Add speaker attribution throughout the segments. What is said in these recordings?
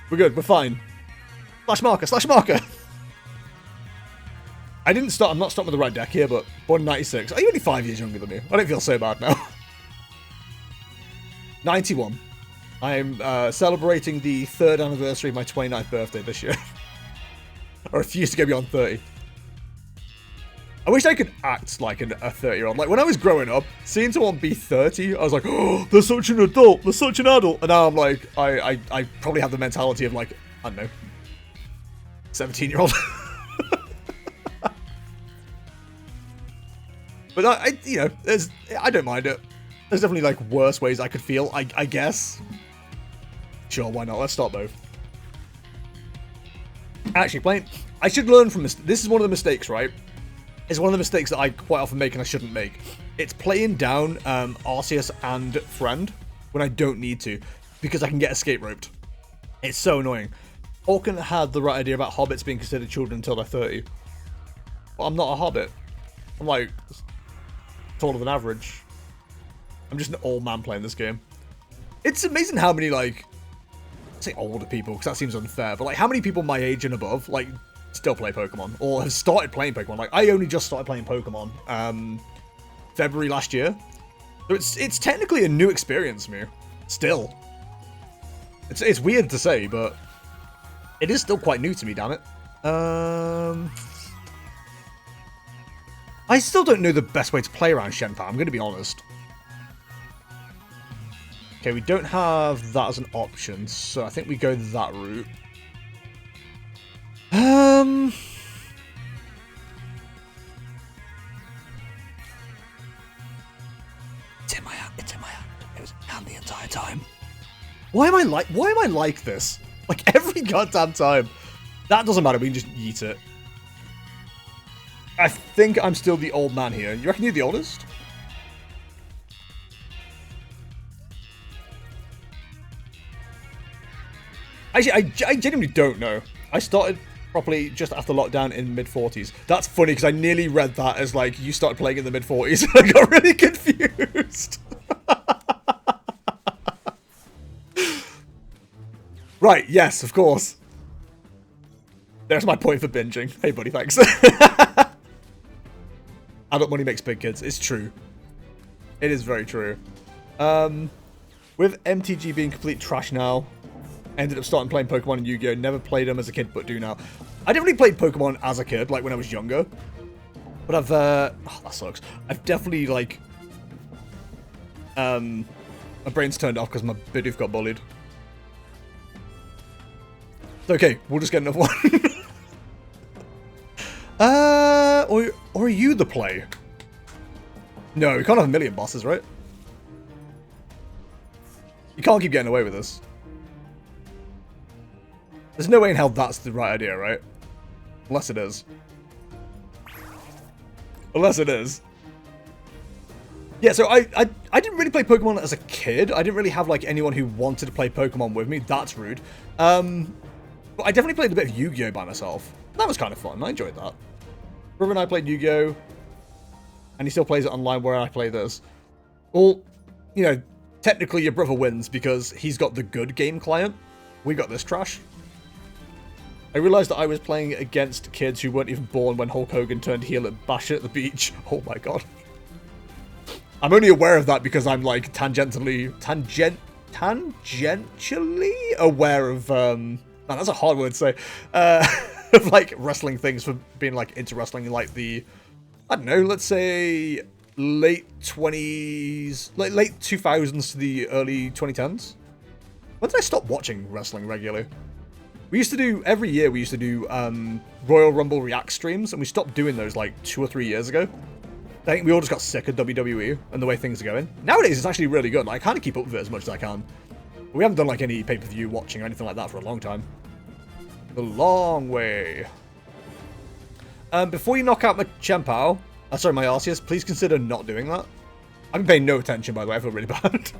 Speaker 1: We're good. We're fine. Slash marker. Slash marker. I didn't start. I'm not starting with the right deck here, but born in 96. Are you only 5 years younger than me? I don't feel so bad now. 91. I'm celebrating the 3rd anniversary of my 29th birthday this year. I refuse to go beyond 30. I wish I could act like a 30-year-old. Like, when I was growing up, seeing someone be 30, I was like, oh, they're such an adult. They're such an adult. And now I'm like, I probably have the mentality of, like, I don't know, 17-year-old. But I don't mind it. There's definitely, like, worse ways I could feel, I guess. Sure, why not? Let's start both. Actually, I should learn from this. This is one of the mistakes, right? It's one of the mistakes that I quite often make and I shouldn't make. It's playing down Arceus and Friend when I don't need to, because I can get escape roped. It's so annoying. Tolkien had the right idea about hobbits being considered children until they're 30. But I'm not a hobbit. I'm like taller than average. I'm just an old man playing this game. It's amazing how many, like, I say older people because that seems unfair, but like how many people my age and above like still play Pokemon or have started playing Pokemon. Like, I only just started playing Pokemon February last year, so it's technically a new experience for me. Still, it's weird to say, but it is still quite new to me. Damn it. I still don't know the best way to play around Shenpa, I'm going to be honest. Okay, we don't have that as an option, so I think we go that route. It's in my hand. It's in my hand. It was in my hand the entire time. Why am I like this? Like every goddamn time. That doesn't matter. We can just yeet it. I think I'm still the old man here. You reckon you're the oldest? Actually, I genuinely don't know. I started properly just after lockdown in mid-40s. That's funny because I nearly read that as like you started playing in the mid-40s. I got really confused. Right, yes, of course. There's my point for binging. Hey, buddy, thanks. Adult money makes big kids. It's true. It is very true. With MTG being complete trash now, ended up starting playing Pokemon and Yu-Gi-Oh! Never played them as a kid, but do now. I definitely played Pokemon as a kid, like when I was younger. But I've, oh, that sucks. I've definitely, like, my brain's turned off because my Bidoof got bullied. It's okay, we'll just get another one. Or are you the play? No, we can't have a million bosses, right? You can't keep getting away with this. There's no way in hell that's the right idea, right? Unless it is. Unless it is. Yeah, so I didn't really play Pokemon as a kid. I didn't really have, like, anyone who wanted to play Pokemon with me. That's rude. But I definitely played a bit of Yu-Gi-Oh! By myself. That was kind of fun. I enjoyed that. Brother and I played Yu-Gi-Oh! And he still plays it online where I play this. Well, you know, technically your brother wins because he's got the good game client. We got this trash. I realized that I was playing against kids who weren't even born when Hulk Hogan turned heel at Bash at the beach. Oh my god. I'm only aware of that because I'm like tangentially aware of man, that's a hard word to say. Of like wrestling things, for being like into wrestling in like the, I don't know, let's say late 20s, late 2000s to the early 2010s. When did I stop watching wrestling regularly? We used to do, every year we used to do Royal Rumble React streams, and we stopped doing those like 2 or 3 years ago. I think we all just got sick of WWE and the way things are going. Nowadays it's actually really good. Like, I kind of keep up with it as much as I can. But we haven't done like any pay-per-view watching or anything like that for a long time. The long way. Before you knock out my Chien-Pao, sorry, my Arceus, please consider not doing that. I've been paying no attention, by the way. I feel really bad.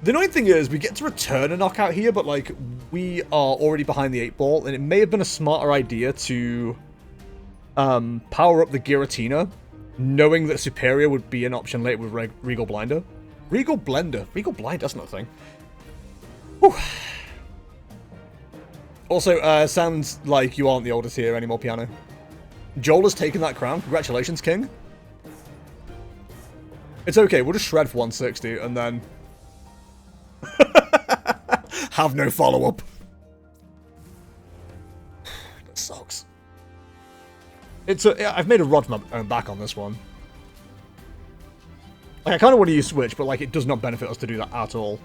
Speaker 1: The annoying thing is, we get to return a knockout here, but, like, we are already behind the 8-ball, and it may have been a smarter idea to power up the Giratina, knowing that Superior would be an option later with Regal Blinder. Regal Blender? Regal Blind? That's not a thing. Whew. Also, sounds like you aren't the oldest here anymore, Piano. Joel has taken that crown. Congratulations, King. It's okay. We'll just shred for 160 and then have no follow-up. That sucks. I've made a rod for my own back on this one. Like, I kind of want to use Switch, but like, it does not benefit us to do that at all.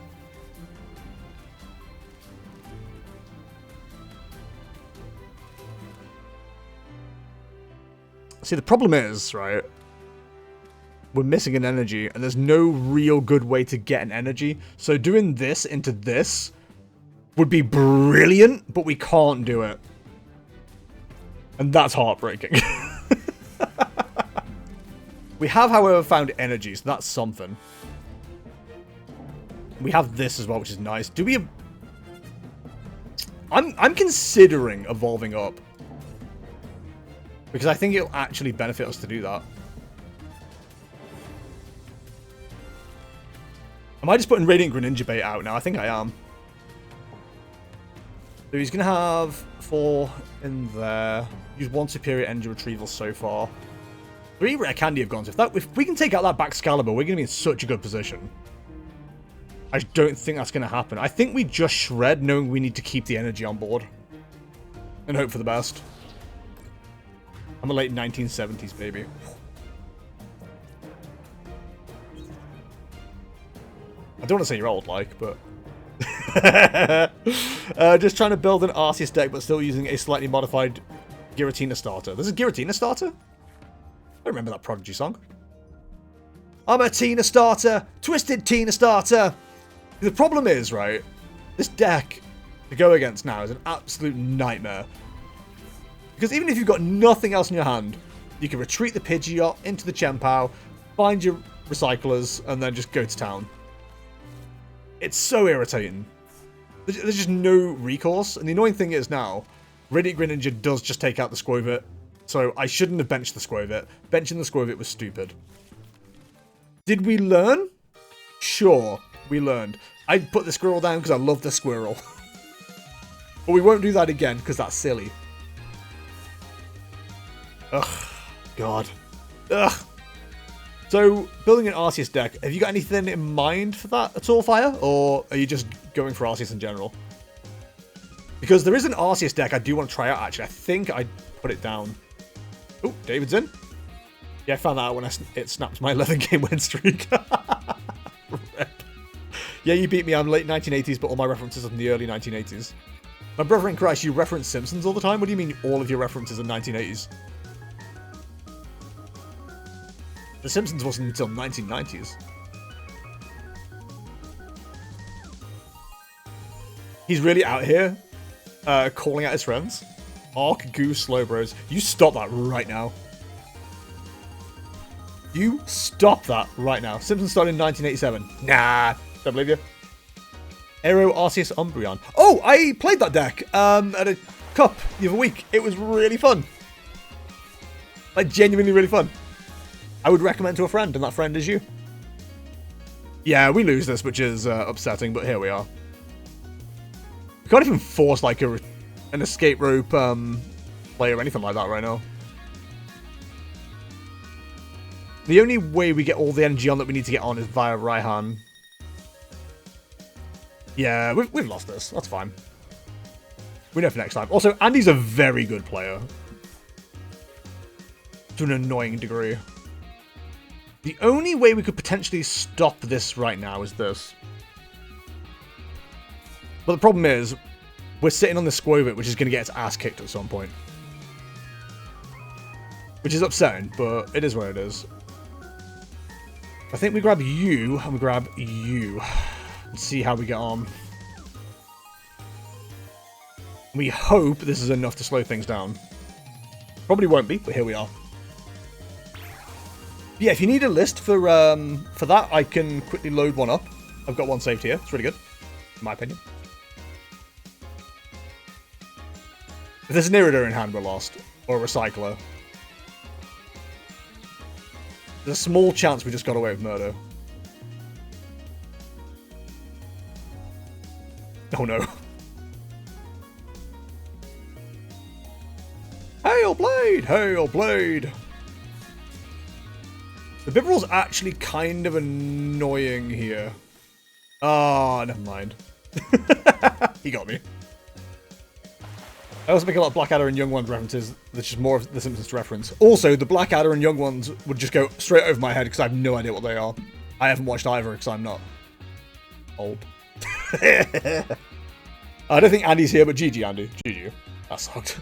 Speaker 1: See, the problem is, right, we're missing an energy, and there's no real good way to get an energy. So doing this into this would be brilliant, but we can't do it. And that's heartbreaking. We have, however, found energy, so that's something. We have this as well, which is nice. Do we have... I'm considering evolving up. Because I think it'll actually benefit us to do that. Am I just putting Radiant Greninja bait out now? I think I am. So he's going to have 4 in there. Use 1 superior energy retrieval so far. 3 rare candy have gone. So if we can take out that back Excalibur, we're going to be in such a good position. I don't think that's going to happen. I think we just shred knowing we need to keep the energy on board. And hope for the best. I'm a late 1970s baby. I don't want to say you're old, like, but... just trying to build an Arceus deck, but still using a slightly modified Giratina starter. There's a Giratina starter? I don't remember that Prodigy song. I'm a Tina starter! Twisted Tina starter! The problem is, right, this deck to go against now is an absolute nightmare. Because even if you've got nothing else in your hand, you can retreat the Pidgeot into the Chien-Pao, find your recyclers, and then just go to town. It's so irritating. There's just no recourse, and the annoying thing is now, Radiant Greninja does just take out the Squovit, so I shouldn't have benched the Squovit. Benching the Squovit was stupid. Did we learn? Sure, we learned. I put the squirrel down because I love the squirrel. But we won't do that again because that's silly. Ugh, God. Ugh. So, building an Arceus deck, have you got anything in mind for that at all, Fire? Or are you just going for Arceus in general? Because there is an Arceus deck I do want to try out, actually. I think I put it down. Oh, David's in. Yeah, I found that out when it snapped my 11-game win streak. Yeah, you beat me. I'm late 1980s, but all my references are from the early 1980s. My brother in Christ, you reference Simpsons all the time? What do you mean all of your references are 1980s? The Simpsons wasn't until 1990s. He's really out here, calling out his friends. Arc, Goose, Slow Bros. You stop that right now. You stop that right now. Simpsons started in 1987. Nah, don't believe you. Aero, Arceus, Umbreon. Oh, I played that deck at a cup the other week. It was really fun. Like, genuinely really fun. I would recommend to a friend, and that friend is you. Yeah, we lose this, which is upsetting, but here we are. We can't even force, like, an escape rope play or anything like that right now. The only way we get all the energy on that we need to get on is via Raihan. Yeah, we've lost this. That's fine. We know for next time. Also, Andy's a very good player. To an annoying degree. The only way we could potentially stop this right now is this. But the problem is, we're sitting on the Squovit, which is going to get its ass kicked at some point. Which is upsetting, but it is what it is. I think we grab you, and we grab you. And see how we get on. We hope this is enough to slow things down. Probably won't be, but here we are. Yeah, if you need a list for that, I can quickly load one up. I've got one saved here. It's really good, in my opinion. If there's an Iridir in hand, we're lost. Or a Recycler. There's a small chance we just got away with murder. Oh no. Hail Blade! Hail Blade! The Bibarel's actually kind of annoying here. Ah, never mind. He got me. I also make a lot of Blackadder and Young Ones references. That's just more of the Simpsons reference. Also, the Blackadder and Young Ones would just go straight over my head because I have no idea what they are. I haven't watched either because I'm not old. I don't think Andy's here, but GG, Andy. GG. That sucked.